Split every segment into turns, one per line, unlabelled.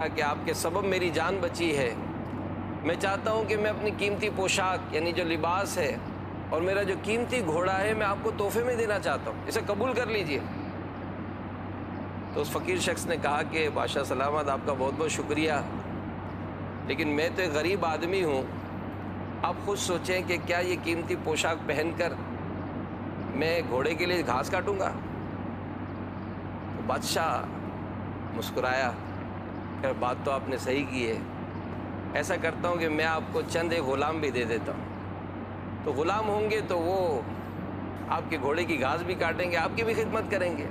کہ آپ کے سبب میری جان بچی ہے، میں چاہتا ہوں کہ میں اپنی قیمتی پوشاک یعنی جو لباس ہے اور میرا جو قیمتی گھوڑا ہے میں آپ کو تحفے میں دینا چاہتا ہوں، اسے قبول کر لیجئے۔ تو اس فقیر شخص نے کہا کہ بادشاہ سلامت آپ کا بہت بہت شکریہ، لیکن میں تو ایک غریب آدمی ہوں، آپ خود سوچیں کہ کیا یہ قیمتی پوشاک پہن کر میں گھوڑے کے لیے گھاس کاٹوں گا؟ تو بادشاہ مسکرایا کہ بات تو آپ نے صحیح کی ہے، ایسا کرتا ہوں کہ میں آپ کو چند ایک غلام بھی دے دیتا ہوں، تو غلام ہوں گے تو وہ آپ کے گھوڑے کی گھاس بھی کاٹیں گے، آپ کی بھی خدمت کریں گے۔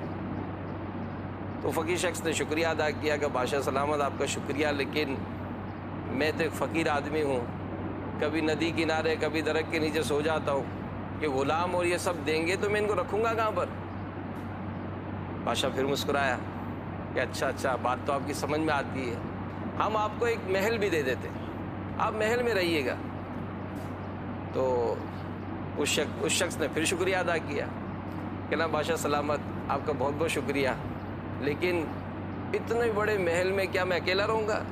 تو فقیر شخص نے شکریہ ادا کیا کہ بادشاہ سلامت آپ کا شکریہ، لیکن میں تو ایک فقیر آدمی ہوں، کبھی ندی کنارے کبھی درخت کے نیچے سو جاتا ہوں، یہ غلام اور یہ سب دیں گے تو میں ان کو رکھوں گا کہاں پر؟ بادشاہ پھر مسکرایا کہ اچھا بات تو آپ کی سمجھ میں آتی ہے، ہم آپ کو ایک محل بھی دے دیتے، آپ محل میں رہیے گا۔ تو اس شخص نے پھر شکریہ ادا کیا کہ نا بادشاہ سلامت آپ کا بہت بہت شکریہ، لیکن اتنے بڑے محل میں کیا میں اکیلا رہوں گا؟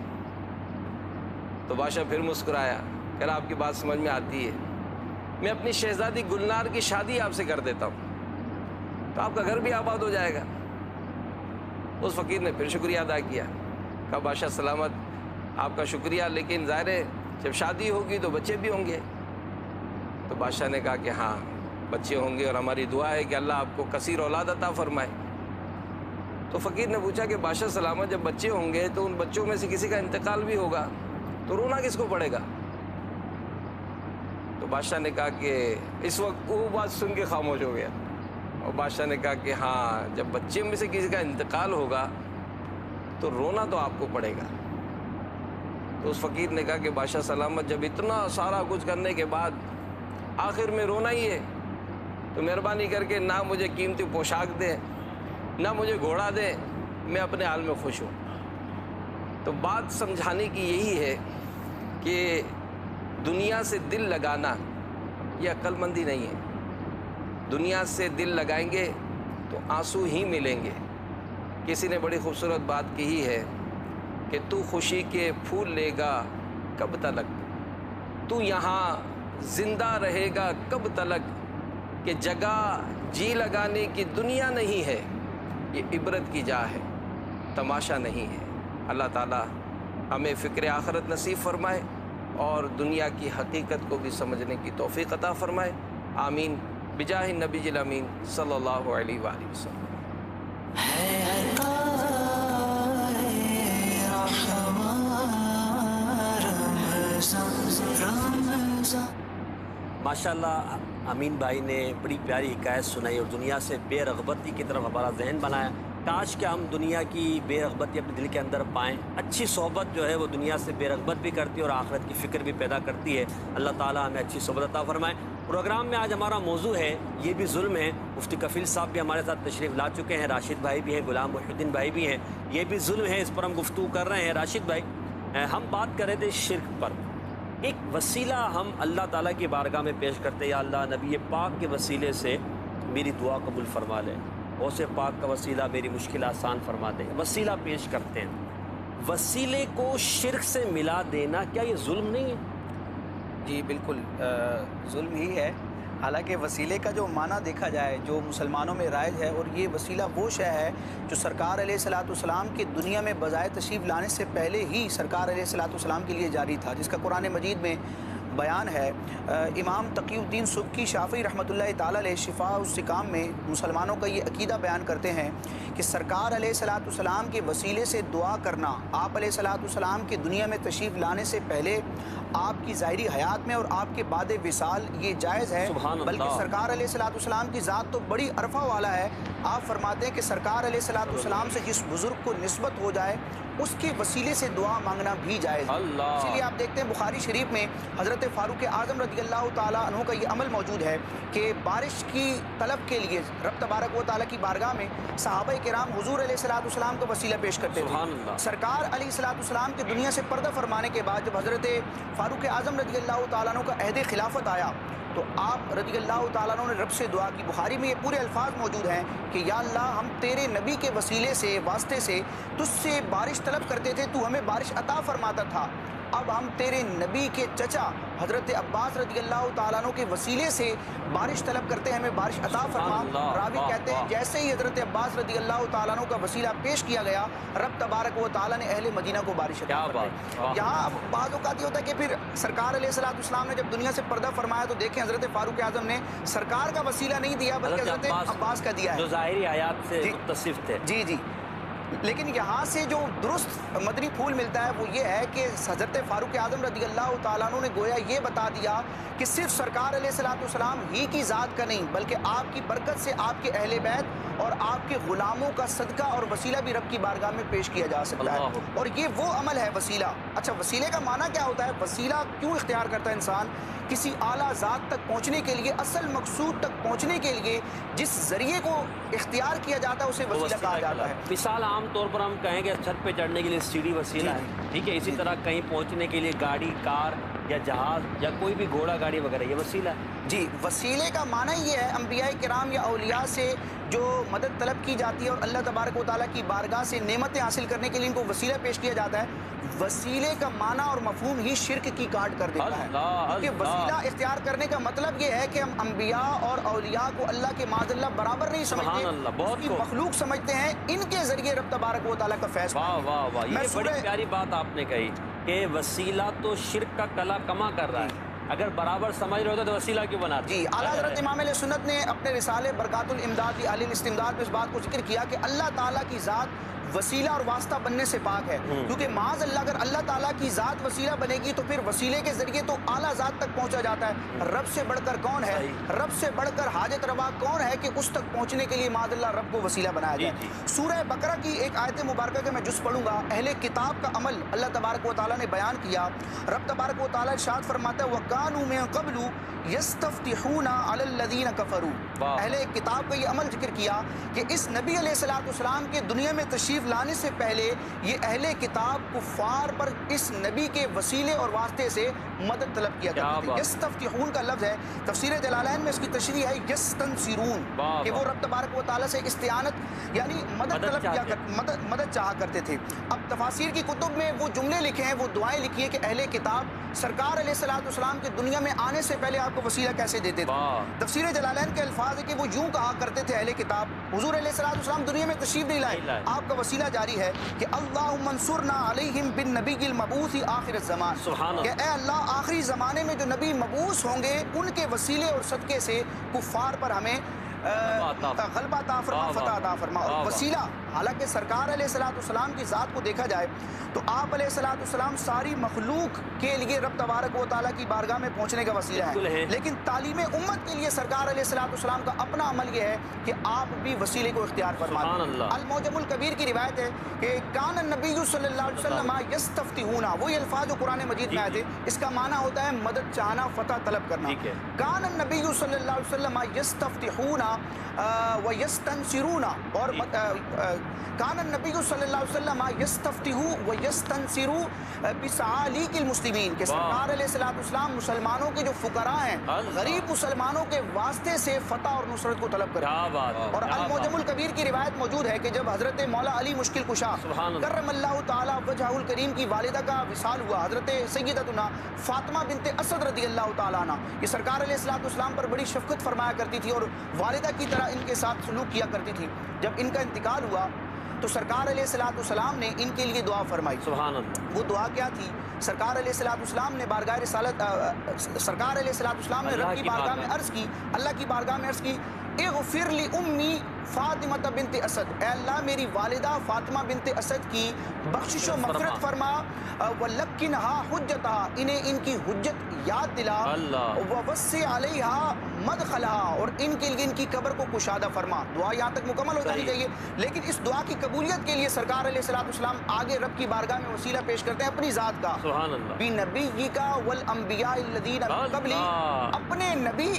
تو بادشاہ پھر مسکرایا کہ آپ کی بات سمجھ میں آتی ہے، میں اپنی شہزادی گلنار کی شادی آپ سے کر دیتا ہوں تو آپ کا گھر بھی آباد ہو جائے گا۔ اس فقیر نے پھر شکریہ ادا کیا، کہا بادشاہ سلامت آپ کا شکریہ، لیکن ظاہر ہے جب شادی ہوگی تو بچے بھی ہوں گے۔ تو بادشاہ نے کہا کہ ہاں بچے ہوں گے اور ہماری دعا ہے کہ اللہ آپ کو کثیر اولاد عطا فرمائے۔ تو فقیر نے پوچھا کہ بادشاہ سلامت جب بچے ہوں گے تو ان بچوں میں سے کسی کا انتقال بھی ہوگا تو رونا کس کو پڑے گا؟ تو بادشاہ نے کہا کہ اس وقت وہ بات سن کے خاموش ہو گیا، اور بادشاہ نے کہا کہ ہاں جب بچے میں سے کسی کا انتقال ہوگا تو رونا تو آپ کو پڑے گا۔ تو اس فقیر نے کہا کہ بادشاہ سلامت جب اتنا سارا کچھ کرنے کے بعد آخر میں رونا ہی ہے تو مہربانی کر کے نہ مجھے قیمتی پوشاک دیں نہ مجھے گھوڑا دیں، میں اپنے حال میں خوش ہوں۔ تو بات سمجھانے کی یہی ہے کہ دنیا سے دل لگانا یہ عقل مندی نہیں ہے، دنیا سے دل لگائیں گے تو آنسو ہی ملیں گے۔ کسی نے بڑی خوبصورت بات کہی ہے کہ تو خوشی کے پھول لے گا کب تلک، تو یہاں زندہ رہے گا کب تلک، کہ جگہ جی لگانے کی دنیا نہیں ہے، یہ عبرت کی جا ہے تماشا نہیں ہے۔ اللہ تعالی ہمیں فکر آخرت نصیب فرمائے اور دنیا کی حقیقت کو بھی سمجھنے کی توفیق عطا فرمائے، آمین بجاہ النبی الامین صلی اللہ علیہ وآلہ وسلم۔
ماشاءاللہ امین بھائی نے بڑی پیاری حکایت سنائی اور دنیا سے بے رغبتی کی طرف ہمارا ذہن بنایا۔ کاش کہ ہم دنیا کی بے رغبتی اپنے دل کے اندر پائیں۔ اچھی صحبت جو ہے وہ دنیا سے بے رغبت بھی کرتی ہے اور آخرت کی فکر بھی پیدا کرتی ہے۔ اللہ تعالیٰ ہمیں اچھی صحبت عطا فرمائے۔ پروگرام میں آج ہمارا موضوع ہے یہ بھی ظلم ہے۔ مفتی کفیل صاحب بھی ہمارے ساتھ تشریف لا چکے ہیں، راشد بھائی بھی ہیں، غلام محی الدین بھائی بھی ہیں۔ یہ بھی ظلم ہے، اس پر ہم گفتگو کر رہے ہیں۔ راشد بھائی، ہم بات کر رہے تھے شرک پر۔ ایک وسیلہ ہم اللہ تعالیٰ کی بارگاہ میں پیش کرتے ہیں، یا اللہ نبی پاک کے وسیلے سے میری دعا قبول فرما لے، غوث پاک کا وسیلہ میری مشکل آسان فرما دے، وسیلہ پیش کرتے ہیں۔ وسیلے کو شرک سے ملا دینا کیا یہ ظلم نہیں ہے؟
جی بالکل ظلم ہی ہے۔ حالانکہ وسیلے کا جو معنی دیکھا جائے جو مسلمانوں میں رائج ہے، اور یہ وسیلہ وہ شے ہے جو سرکار علیہ الصلوۃ والسلام کی دنیا میں بجائے تشریف لانے سے پہلے ہی سرکار علیہ الصلوۃ والسلام کے لیے جاری تھا، جس کا قرآن مجید میں بیان ہے۔ امام تقی الدین سبکی شافعی رحمۃ اللہ تعالیٰ علیہ شفاء السقام میں مسلمانوں کا یہ عقیدہ بیان کرتے ہیں کہ سرکار علیہ الصلوۃ والسلام کے وسیلے سے دعا کرنا آپ علیہ الصلوۃ والسلام کے دنیا میں تشریف لانے سے پہلے آپ کی ظاہری حیات میں اور آپ کے بعد وصال یہ جائز ہے، بلکہ سرکار علیہ الصلوۃ والسلام کی ذات تو بڑی عرفہ والا ہے۔ آپ فرماتے ہیں کہ سرکار علیہ الصلوۃ والسلام سے جس بزرگ کو نسبت ہو جائے اس کے وسیلے سے دعا مانگنا بھی جائز ہے۔ اسی لیے آپ دیکھتے ہیں بخاری شریف میں حضرت فاروق اعظم رضی اللہ تعالیٰ عنہ کا یہ عمل موجود ہے کہ بارش کی طلب کے لیے رب تبارک و تعالیٰ کی بارگاہ میں صحابہ کرام حضور علیہ الصلوۃ والسلام کا وسیلہ پیش کرتے تھے۔ سرکار علیہ الصلوۃ والسلام کے دنیا سے پردہ فرمانے کے بعد جب حضرت فاروق اعظم رضی اللہ تعالیٰ عنہ کا عہد خلافت آیا تو آپ رضی اللہ تعالیٰ عنہ نے رب سے دعا کی. بخاری میں یہ پورے الفاظ موجود ہیں کہ یا اللہ ہم تیرے نبی کے وسیلے سے واسطے سے تجھ سے بارش طلب کرتے تھے, تو ہمیں بارش عطا فرماتا تھا. اب ہم تیرے نبی کے چچا حضرت عباس رضی اللہ تعالیٰ عنہ کے وسیلے سے بارش طلب کرتے ہیں, ہمیں بارش عطا فرما. راوی کہتے ہیں جیسے ہی حضرت عباس رضی اللہ تعالیٰ عنہ کا وسیلہ پیش کیا گیا, رب تبارک و تعالیٰ نے اہل مدینہ کو بارش عطا فرمائی. یہاں بعض اوقات یہ ہوتا ہے کہ پھر سرکار علیہ الصلوۃ والسلام نے جب دنیا سے پردہ فرمایا تو دیکھیں حضرت فاروق اعظم نے سرکار کا وسیلہ نہیں دیا بلکہ حضرت عباس کا دیا ہے,
جو ظاہری آیات سے متصف تھے.
جی جی. لیکن یہاں سے جو درست مدنی پھول ملتا ہے وہ یہ ہے کہ حضرت فاروق اعظم رضی اللہ تعالیٰ عنہ نے گویا یہ بتا دیا کہ صرف سرکار علیہ الصلوۃ والسلام ہی کی ذات کا نہیں بلکہ آپ کی برکت سے آپ کے اہل بیت اور آپ کے غلاموں کا صدقہ اور وسیلہ بھی رب کی بارگاہ میں پیش کیا جا سکتا ہے. اور یہ وہ عمل ہے وسیلہ. اچھا وسیلے کا معنی کیا ہوتا ہے؟ وسیلہ کیوں اختیار کرتا ہے انسان؟ کسی اعلیٰ ذات تک پہنچنے کے لیے, اصل مقصود تک پہنچنے کے لیے جس ذریعے کو اختیار کیا جاتا ہے اسے وسیلہ کہا جاتا ہے.
مثال عام طور پر ہم کہیں گے چھت پہ چڑھنے کے لیے سیڑھی وسیلہ ہے, ٹھیک ہے. اسی طرح کہیں پہنچنے کے لیے گاڑی, کار یا جہاز یا کوئی بھی گھوڑا گاڑی وغیرہ, یہ وسیلہ ہے.
جی وسیلے کا معنی یہ ہے انبیاء کرام یا اولیاء سے جو مدد طلب کی جاتی ہے اور اللہ تبارک و تعالیٰ کی بارگاہ سے نعمتیں حاصل کرنے کے لیے ان کو وسیلہ پیش کیا جاتا ہے. وسیلے کا معنی اور مفہوم ہی شرک کی کاٹ کر دیتا ہے, کیونکہ وسیلہ اختیار کرنے کا مطلب یہ ہے کہ ہم انبیاء اور اولیاء کو اللہ کے معاذ اللہ برابر نہیں سمجھتے, اس کی مخلوق سمجھتے ہیں, ان کے ذریعے رب تبارک و تعالیٰ کا فیض.
واہ واہ واہ, یہ بڑی پیاری بات آپ نے کہی کہ وسیلہ تو شرک کا کلا کما کر رہا ہے. اگر برابر سمجھ رہے ہوتے تو وسیلہ کیوں بناتے؟
جی اعلیٰ حضرت امام علیہ سنت نے اپنے رسالے برکات الامداد علی الاستمداد میں اس بات کو ذکر کیا کہ اللہ تعالیٰ کی ذات وسیلہ اور واسطہ بننے سے پاک ہے, کیونکہ معاذ اللہ اگر اللہ تعالیٰ کی ذات وسیلہ بنے گی تو پھر وسیلے کے ذریعے تو اعلیٰ ذات تک پہنچا جاتا ہے. رب سے بڑھ کر کون ہے, رب سے بڑھ کر حاجت روا کون ہے کہ اس تک پہنچنے کے لیے معاذ اللہ رب کو وسیلہ بنایا جائے. سورہ بقرہ کی ایک آیت مبارکہ کا میں جز پڑھوں گا. اہل کتاب کا عمل اللہ تبارک و تعالیٰ نے بیان کیا. رب تبارک و تعالیٰ ارشاد فرماتا ہے وَكَانُوا مِن قَبْلُ يَسْتَفْتِحُونَ عَلَى الَّذِينَ كَفَرُوا. اہل کتاب کا یہ عمل ذکر کیا کہ اس نبی علیہ الصلوۃ والسلام کے دنیا میں تشریف لانے سے پہلے یہ اہل کتاب کفار پر اس نبی کے وسیلے اور واسطے سے مدد طلب کیا کرتے تھے. یستفتحون کا لفظ ہے, تفسیر جلالین میں اس کی تشریح ہے یستنصرون, کہ وہ رب تبارک و تعالیٰ سے استعانت یعنی مدد چاہا کرتے تھے. اب تفاسیر کی کتب میں وہ جملے لکھے ہیں, وہ دعائیں لکھی ہیں کہ اہل کتاب سرکار علیہ الصلوۃ والسلام کے دنیا میں آنے سے پہلے آپ کو وسیلہ کیسے دیتے تھے. تفسیر جلالین کے الفاظ ہے کہ وہ یوں کہا کرتے تھے اہل کتاب, حضور علیہ الصلوۃ والسلام دنیا میں تشریف نہیں لائے, آپ کا وسیلہ جاری ہے کہ اللہم انصرنا علیہم بالنبی المبعوث آخر الزمان, کہ اے اللہ آخری زمانے میں جو نبی مبعوث ہوں گے ان کے وسیلے اور صدقے سے کفار پر ہمیں غلبہ عطا فرما, فتح عطا فرما. اور وسیلہ حالانکہ سرکار علیہ الصلوۃ والسلام کی ذات کو دیکھا جائے تو آپ علیہ الصلوۃ والسلام ساری مخلوق کے لیے رب تبارک و تعالیٰ کی بارگاہ میں پہنچنے کا وسیلہ ہے, لیکن تعلیم امت کے لیے سرکار علیہ الصلوۃ والسلام کا اپنا عمل یہ ہے کہ آپ بھی وسیلے کو اختیار فرمائیں. المعجم الکبیر کی روایت ہے کہ کان النبی صلی اللہ علیہ وسلم یستفتحون, وہی الفاظ جو قرآن مجید میں آئے تھے, اس کا معنی ہوتا ہے مدد چاہنا, فتح طلب کرنا. کان النبی صلی اللہ علیہ وسلم یستفتحون ویستنصرون, اور کان النبی صلی اللہ علیہ وسلم یستفتح ویستنصر بسعالیق المسلمین, کہ سرکار علیہ الصلوۃ والسلام مسلمانوں کے جو فقراء ہیں, غریب مسلمانوں کے واسطے سے فتح اور نصرت کو طلب کرتے ہیں. اور المعجم الکبیر کی روایت موجود ہے کہ جب حضرت مولا علی مشکل کشا کرم اللہ تعالی وجہہ الکریم کی والدہ کا وصال ہوا, حضرت سیدتنا فاطمہ بنت اسد رضی اللہ تعالیٰ عنہ, یہ سرکار علیہ الصلوۃ والسلام پر بڑی شفقت فرمایا کرتی تھی اور والدہ کی طرح ان کے ساتھ سلوک کیا کرتی تھی. جب ان کا انتقال ہوا تو سرکار علیہ الصلوۃ والسلام نے ان کے لیے دعا فرمائی. سبحان اللہ. وہ دعا کیا تھی؟ سرکار علیہ الصلوۃ والسلام نے بارگاہ رسالت, سرکار علیہ الصلوۃ والسلام نے رب کی بارگاہ میں عرض کی, اللہ کی بارگاہ میں عرض کی, اغفر لی امی فاطمہ بنت اسد, اے اللہ میری والدہ فاطمہ بنت اسد کی بخشش و مغفرت فرما, وَلَكِّنْهَا حُجَّتَهَا, انہیں ان کی حجت یاد دلا, وَوَسِّعْ عَلَيْهَا مَدْخَلَهَا, اور ان کے لیے ان کی قبر کو کشادہ فرما. دعا یہاں تک مکمل ہو جانی چاہیے, لیکن اس دعا کی قبولیت کے لیے سرکار علیہ الصلوۃ والسلام آگے رب کی بارگاہ میں وسیلہ پیش کرتے ہیں اپنی ذات کا, بِنَبِيِّكَ وَالْأَنْبِيَاءِ الَّذِينَ مِن قَبْلِي, اپنے نبی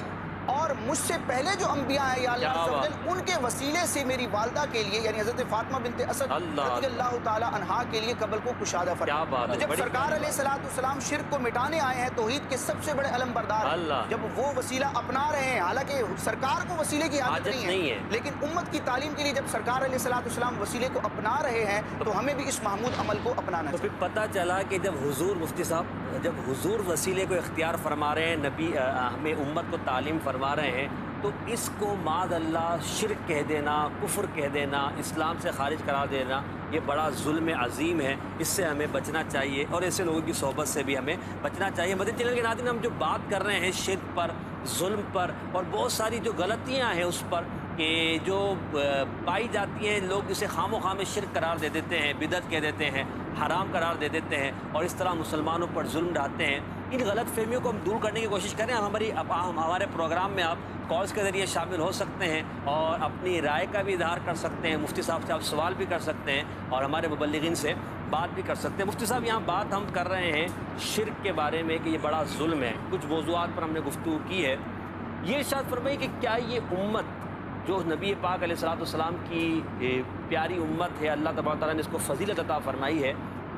اور مجھ سے پہلے جو انبیاء ہیں یا اللہ عز و جل ان کے وسیلے سے میری والدہ کے لیے یعنی حضرت فاطمہ بنت اسد رضی اللہ تعالی عنہا کے لیے قبر کو کشادہ فرما. تو جب سرکار علیہ الصلوۃ والسلام شرک کو مٹانے آئے ہیں توحید کے سب سے بڑے علم بردار ہیں, جب وہ وسیلہ اپنا رہے ہیں, حالانکہ سرکار کو وسیلے کی عادت نہیں ہے لیکن امت کی تعلیم کے لیے جب سرکار علیہ الصلوۃ والسلام وسیلے کو اپنا رہے ہیں تو ہمیں بھی اس محمود عمل کو اپنانا
تو
چاہیے.
پھر پتہ چلا کہ جب حضور مفتی صاحب جب حضور وسیلے کو اختیار فرما رہے ہیں, نبی ہمیں امت کو تعلیم فرما رہے ہیں, تو اس کو معاذ اللہ شرک کہہ دینا, کفر کہہ دینا, اسلام سے خارج قرار دینا, یہ بڑا ظلم عظیم ہے. اس سے ہمیں بچنا چاہیے اور ایسے لوگوں کی صحبت سے بھی ہمیں بچنا چاہیے. مدنی چینل کے ناظرین, ہم جو بات کر رہے ہیں شرک پر, ظلم پر اور بہت ساری جو غلطیاں ہیں اس پر کہ جو پائی جاتی ہیں, لوگ اسے خام و خام شرک قرار دے دیتے ہیں, بدعت کہہ دیتے ہیں, حرام قرار دے دیتے ہیں اور اس طرح مسلمانوں پر ظلم ڈھاتے ہیں. ان غلط فہمیوں کو ہم دور کرنے کی کوشش کریں. ہمارے پروگرام میں آپ کالز کے ذریعے شامل ہو سکتے ہیں اور اپنی رائے کا بھی اظہار کر سکتے ہیں. مفتی صاحب سے آپ سوال بھی کر سکتے ہیں اور ہمارے مبلغین سے بات بھی کر سکتے ہیں. مفتی صاحب, یہاں بات ہم کر رہے ہیں شرک کے بارے میں کہ یہ بڑا ظلم ہے. کچھ موضوعات پر ہم نے گفتگو کی ہے. یہ ارشاد فرمائیے کہ کیا یہ امت جو نبی پاک علیہ الصلوۃ والسلام کی پیاری امت ہے, اللہ تبارک تعالیٰ نے اس کو فضیلت عطا فرمائی ہے,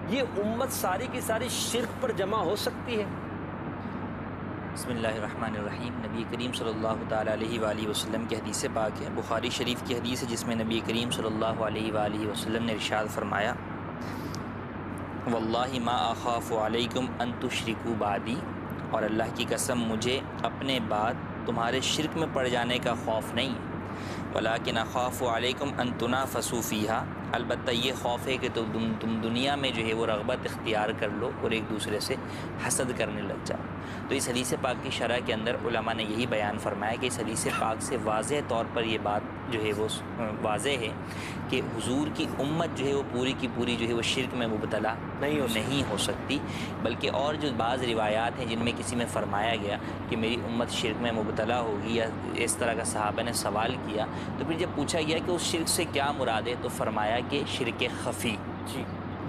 یہ امت ساری کی ساری شرک پر جمع ہو سکتی ہے؟
بسم اللہ الرحمن الرحیم. نبی کریم صلی اللہ تعالیٰ علیہ وآلہ وسلم کی حدیث پاک ہے, بخاری شریف کی حدیث ہے, جس میں نبی کریم صلی اللہ علیہ وآلہ وسلم نے ارشاد فرمایا, واللہ ما اخاف علیکم ان تشرکوا بعدی, اور اللہ کی قسم مجھے اپنے بعد تمہارے شرک میں پڑ جانے کا خوف نہیں, ولیکن اخاف علیکم ان تنافسوا فیہا, البتہ یہ خوف ہے کہ تم دنیا میں جو ہے وہ رغبت اختیار کر لو اور ایک دوسرے سے حسد کرنے لگ جاؤ. تو اس حدیث پاک کی شرح کے اندر علماء نے یہی بیان فرمایا کہ اس حدیث پاک سے واضح طور پر یہ بات جو ہے وہ واضح ہے کہ حضور کی امت جو ہے وہ پوری کی پوری جو ہے وہ شرک میں مبتلا نہیں ہو سکتی, بلکہ اور جو بعض روایات ہیں جن میں کسی میں فرمایا گیا کہ میری امت شرک میں مبتلا ہوگی یا اس طرح کا صحابہ نے سوال کیا, تو پھر جب پوچھا گیا کہ اس شرک سے کیا مراد ہے تو فرمایا کہ شرک خفی,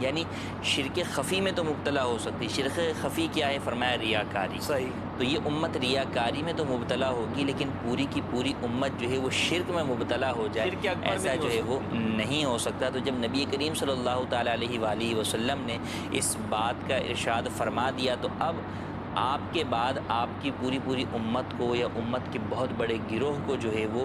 یعنی شرک خفی میں تو مبتلا ہو سکتی. شرک خفی کیا ہے؟ فرمایا ریاکاری.
صحیح.
تو یہ امت ریاکاری میں تو مبتلا ہوگی لیکن پوری کی پوری امت جو ہے وہ شرک میں مبتلا ہو جائے, ایسا جو ہے وہ نہیں ہو سکتا. تو جب نبی کریم صلی اللہ تعالیٰ علیہ وآلہ وسلم نے اس بات کا ارشاد فرما دیا تو اب آپ کے بعد آپ کی پوری امت کو یا امت کے بہت بڑے گروہ کو جو ہے وہ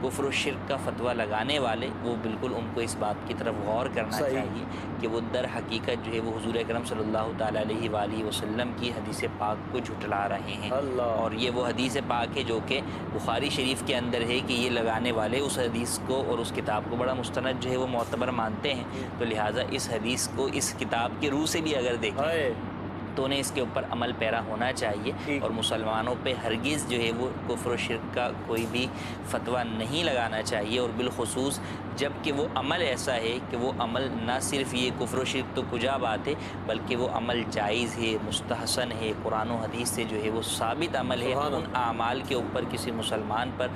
کفر و شرک کا فتویٰ لگانے والے, وہ بالکل ان کو اس بات کی طرف غور کرنا چاہیے کہ وہ در حقیقت جو ہے وہ حضور اکرم صلی اللہ تعالیٰ علیہ وآلہ وسلم کی حدیث پاک کو جھٹلا رہے ہیں. اور یہ وہ حدیث پاک ہے جو کہ بخاری شریف کے اندر ہے کہ یہ لگانے والے اس حدیث کو اور اس کتاب کو بڑا مستند جو ہے وہ معتبر مانتے ہیں. تو لہٰذا اس حدیث کو اس کتاب کے روح سے بھی اگر دیکھیں تو انہیں اس کے اوپر عمل پیرا ہونا چاہیے اور مسلمانوں پہ ہرگز جو ہے وہ کفر و شرک کا کوئی بھی فتویٰ نہیں لگانا چاہیے. اور بالخصوص جب کہ وہ عمل ایسا ہے کہ وہ عمل نہ صرف یہ کفر و شرک تو کجا بات ہے بلکہ وہ عمل جائز ہے, مستحسن ہے, قرآن و حدیث سے جو ہے وہ ثابت عمل ہے. ان اعمال کے اوپر کسی مسلمان پر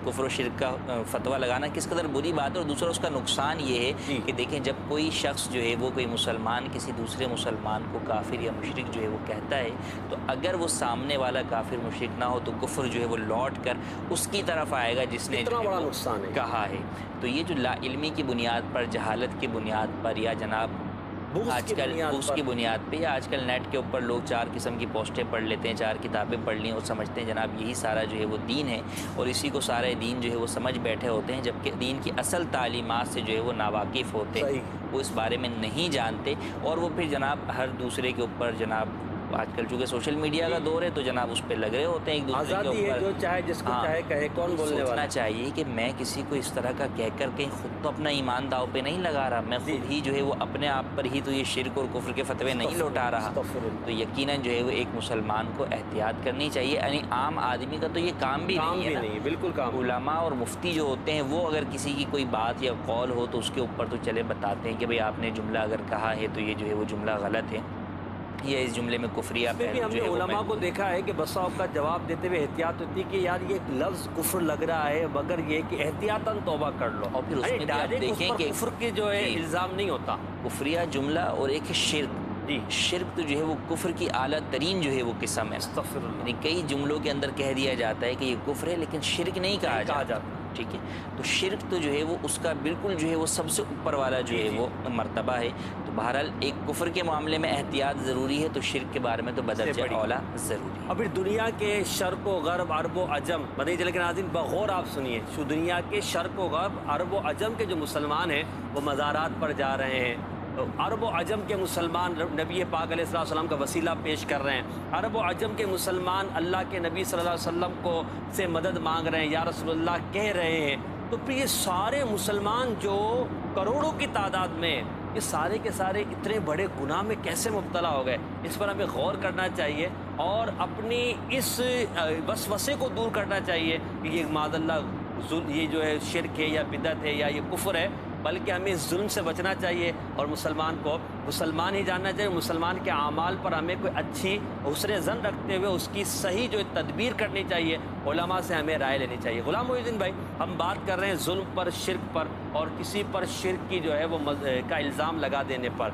کفر و شرک کا فتویٰ لگانا کس قدر بری بات ہے. اور دوسرا اس کا نقصان یہ ہے کہ دیکھیں جب کوئی شخص جو ہے وہ کوئی مسلمان کسی دوسرے مسلمان کو کافر یا مشرک جو ہے وہ کہتا ہے تو اگر وہ سامنے والا کافر مشرک نہ ہو تو کفر جو ہے وہ لوٹ کر اس کی طرف آئے گا جس نے کہا ہے. تو یہ جو لا علمی کی بنیاد پر, جہالت کی بنیاد پر یا جناب آج کل بغض کی بنیاد پہ یا آج کل نیٹ کے اوپر لوگ 4 قسم کی پوسٹیں پڑھ لیتے ہیں, 4 کتابیں پڑھ لیں اور سمجھتے ہیں جناب یہی سارا جو ہے وہ دین ہے اور اسی کو سارا دین جو ہے وہ سمجھ بیٹھے ہوتے ہیں, جبکہ دین کی اصل تعلیمات سے جو ہے وہ ناواقف ہوتے ہیں, وہ اس بارے میں نہیں جانتے اور وہ پھر جناب ہر دوسرے کے اوپر جناب آج کل چونکہ سوشل میڈیا کا دور ہے تو جناب اس پہ لگ رہے ہوتے ہیں ایک دوسرے کے اوپر.
جو چاہے جس کو چاہے کہے, کون بولنے والا.
سوچنا چاہیے کہ میں کسی کو اس طرح کا کہہ کر کہیں خود تو اپنا ایمان داؤ پہ نہیں لگا رہا, میں خود ہی جو ہے وہ اپنے آپ پر ہی تو یہ شرک اور کفر کے فتوے نہیں لوٹا رہا. تو یقیناً جو ہے وہ ایک مسلمان کو احتیاط کرنی چاہیے. یعنی عام آدمی کا تو یہ کام بھی نہیں ہے,
بالکل کام.
علماء اور مفتی جو ہوتے ہیں وہ اگر کسی کی کوئی بات یا قول ہو تو اس کے اوپر تو چلے بتاتے ہیں کہ بھئی آپ نے جملہ اگر کہا ہے تو یہ جو ہے وہ جملہ غلط ہے, یہ اس جملے میں کفریہ پہلو
ہم نے علماء کو دیکھا ہے کہ بسا کا جواب دیتے ہوئے احتیاط ہوتی ہے کہ یار یہ لفظ کفر لگ رہا ہے مگر یہ کہ احتیاطاً توبہ کر لو.
اور پھر اس میں بھی آپ دیکھیں کہ
کفر کی جو ہے الزام نہیں ہوتا,
کفریہ جملہ اور ایک شرک
جی
شرک تو جو ہے وہ کفر کی اعلیٰ ترین جو ہے وہ قسم ہے.
استغفر اللہ.
یعنی کئی جملوں کے اندر کہہ دیا جاتا ہے کہ یہ کفر ہے لیکن شرک نہیں کہا جاتا. ٹھیک ہے، تو شرک تو جو ہے وہ اس کا بالکل جو ہے وہ سب سے اوپر والا جو ہے وہ مرتبہ ہے. تو بہرحال ایک کفر کے معاملے میں احتیاط ضروری ہے، تو شرک کے بارے میں تو بدرجہ اولا ضروری ہے.
اب دنیا کے شرق و غرب، عرب و عجم، مدنی چینل کے ناظرین بغور آپ سنیے، شو دنیا کے شرق و غرب، عرب و عجم کے جو مسلمان ہیں وہ مزارات پر جا رہے ہیں. عرب و عجم کے مسلمان نبی پاک علیہ السلام کا وسیلہ پیش کر رہے ہیں. عرب و عجم کے مسلمان اللہ کے نبی صلی اللہ علیہ وسلم کو سے مدد مانگ رہے ہیں، یا رسول اللہ کہہ رہے ہیں. تو پھر یہ سارے مسلمان جو کروڑوں کی تعداد میں، یہ سارے کے سارے اتنے بڑے گناہ میں کیسے مبتلا ہو گئے؟ اس پر ہمیں غور کرنا چاہیے اور اپنی اس وسوسے کو دور کرنا چاہیے کہ یہ معاذ اللہ یہ جو ہے شرک ہے یا بدعت ہے یا یہ کفر ہے، بلکہ ہمیں ظلم سے بچنا چاہیے اور مسلمان کو مسلمان ہی جاننا چاہیے. مسلمان کے اعمال پر ہمیں کوئی اچھی حسن ظن رکھتے ہوئے اس کی صحیح جو تدبیر کرنی چاہیے. علماء سے ہمیں رائے لینی چاہیے. غلام محی الدین بھائی، ہم بات کر رہے ہیں ظلم پر، شرک پر، اور کسی پر شرک کی جو ہے وہ کا الزام لگا دینے پر.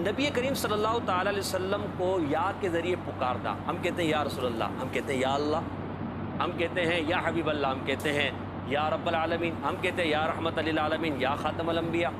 نبی کریم صلی اللہ تعالیٰ علیہ وسلم کو یا کے ذریعے پکارنا، ہم کہتے ہیں یا رسول اللہ، ہم کہتے ہیں یا اللہ، ہم کہتے ہیں یا حبیب اللہ، ہم کہتے ہیں یا رب العالمین، ہم کہتے ہیں یا رحمت للعالمین، یا خاتم الانبیاء.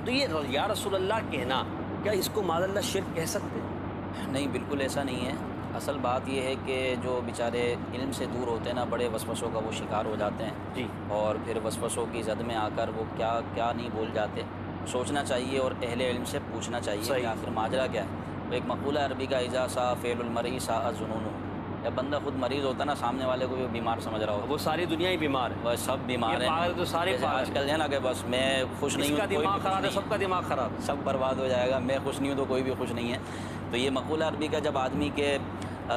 تو یہ یا رسول اللہ کہنا، کیا اس کو معاذ اللہ شرک کہہ سکتے ہیں؟
نہیں، بالکل ایسا نہیں ہے. اصل بات یہ ہے کہ جو بیچارے علم سے دور ہوتے ہیں نا، بڑے وسوسوں کا وہ شکار ہو جاتے ہیں
جی،
اور پھر وسوسوں کی زد میں آ کر وہ کیا نہیں بول جاتے. سوچنا چاہیے اور اہل علم سے پوچھنا چاہیے کہ آخر ماجرا کیا ہے. تو ایک مقولہ عربی کا اذا سا فعل المرء ساء ظنونه، جب بندہ خود مریض ہوتا ہے نا، سامنے والے کو بھی بیمار سمجھ رہا ہو.
وہ ساری دنیا ہی بیمار ہے،
وہ سب بیمار ہیں.
تو سارے
آج کل ہے نا کہ بس میں خوش نہیں ہوں،
دماغ خراب ہے، سب کا دماغ خراب،
سب برباد ہو جائے گا. میں خوش نہیں ہوں تو کوئی بھی خوش نہیں ہے. تو یہ مقولہ عربی کا جب آدمی کے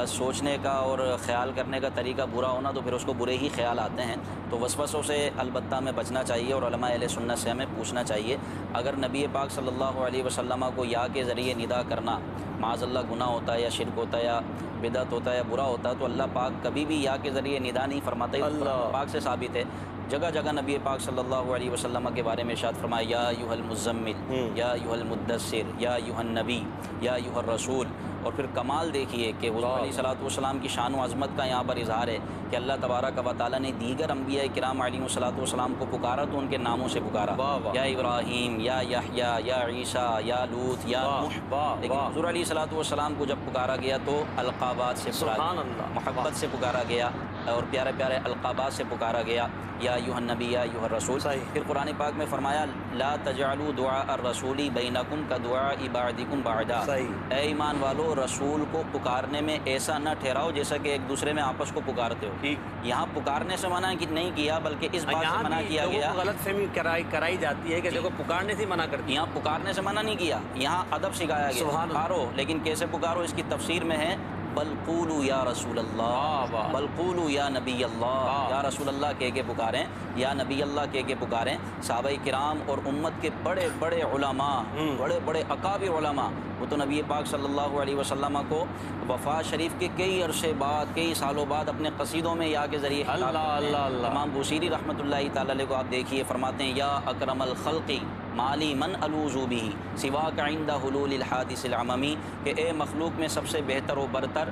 سوچنے کا اور خیال کرنے کا طریقہ برا ہونا تو پھر اس کو برے ہی خیال آتے ہیں. تو وسوسوں سے البتہ ہمیں بچنا چاہیے اور علماء اہل سنت سے ہمیں پوچھنا چاہیے. اگر نبی پاک صلی اللہ علیہ وسلم کو یا کے ذریعے ندا کرنا معاذ اللہ گناہ ہوتا ہے یا شرک ہوتا ہے یا بدعت ہوتا ہے یا برا ہوتا ہے، تو اللہ پاک کبھی بھی یا کے ذریعے ندا نہیں فرماتا. اللہ پاک سے ثابت ہے. جگہ جگہ نبی پاک صلی اللہ علیہ وسلم کے بارے میں ارشاد فرمایا یا ایھا المزمل، یا ایھا المدثر، یا ایھا النبی، یا ایھا الرسول. اور پھر کمال دیکھیے کہ حضور علیہ الصلوۃ والسلام کی شان و عظمت کا یہاں پر اظہار ہے کہ اللہ تبارک و تعالیٰ نے دیگر انبیاء کرام علیہ الصلوۃ والسلام کو پکارا تو ان کے ناموں سے پکارا، یا ابراہیم، یا یحییٰ، یا عیسیٰ، یا لوط، یا نوح. لیکن حضور علیہ الصلوۃ والسلام کو جب پکارا گیا تو القابات سے پکارا گیا، محبت سے پکارا گیا اور پیارے پیارے القابات سے پکارا گیا، یا ایھا النبی، یا ایھا الرسول. پھر قرآن پاک میں فرمایا لا تجعلوا دعاء الرسول بینکم کدعاء بعضکم بعضا. اے ایمان والو، رسول کو پکارنے میں ایسا نہ ٹھہراؤ جیسا کہ ایک دوسرے میں آپس کو پکارتے ہو. یہاں پکارنے سے منع نہیں کیا بلکہ اس بات سے منع کیا گیا،
غلط فہمی کرائی جاتی ہے کہ دیکھو پکارنے سے منع کرتی.
یہاں پکارنے سے منع نہیں کیا، یہاں ادب سکھایا گیا. پکارو، لیکن کیسے پکارو اس کی تفسیر میں ہے بل قولوا یا رسول اللہ، بل قولوا یا نبی اللہ. یا رسول اللہ کہہ کے پکاریں، یا نبی اللہ کہہ کے پکاریں. صحابہ کرام اور امت کے بڑے بڑے علماء، بڑے بڑے اکابر علماء، وہ تو نبی پاک صلی اللہ علیہ وسلم کو وفات شریف کے کئی عرصے بعد، کئی سالوں بعد اپنے قصیدوں میں یا کے ذریعے امام بوصیری رحمۃ اللہ تعالی علیہ کو آپ دیکھیے، فرماتے ہیں یا اکرم الخلق مالی من الوذ به سواک عند حلول الحادث العممی، کہ اے مخلوق میں سب سے بہتر و برتر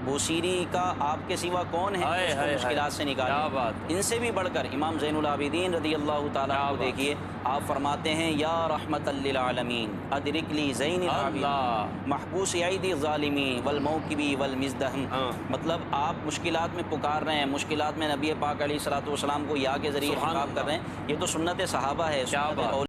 بوصیری کا آپ کے سوا کون ہے اس کو مشکلات سے نکالے. ان سے بھی بڑھ کر امام زین العابدین رضی اللہ تعالیٰ کو دیکھیے، آپ فرماتے ہیں یا رحمت للعالمین ادرک لی زین العابدین محبوس ایدی الظالمین والموکبی والمزدہم. مطلب آپ مشکلات میں پکار رہے ہیں، مشکلات میں نبی پاک علیہ الصلوۃ والسلام کو یا کے ذریعے خطاب کر رہے ہیں. یہ تو سنت صحابہ ہے، سنت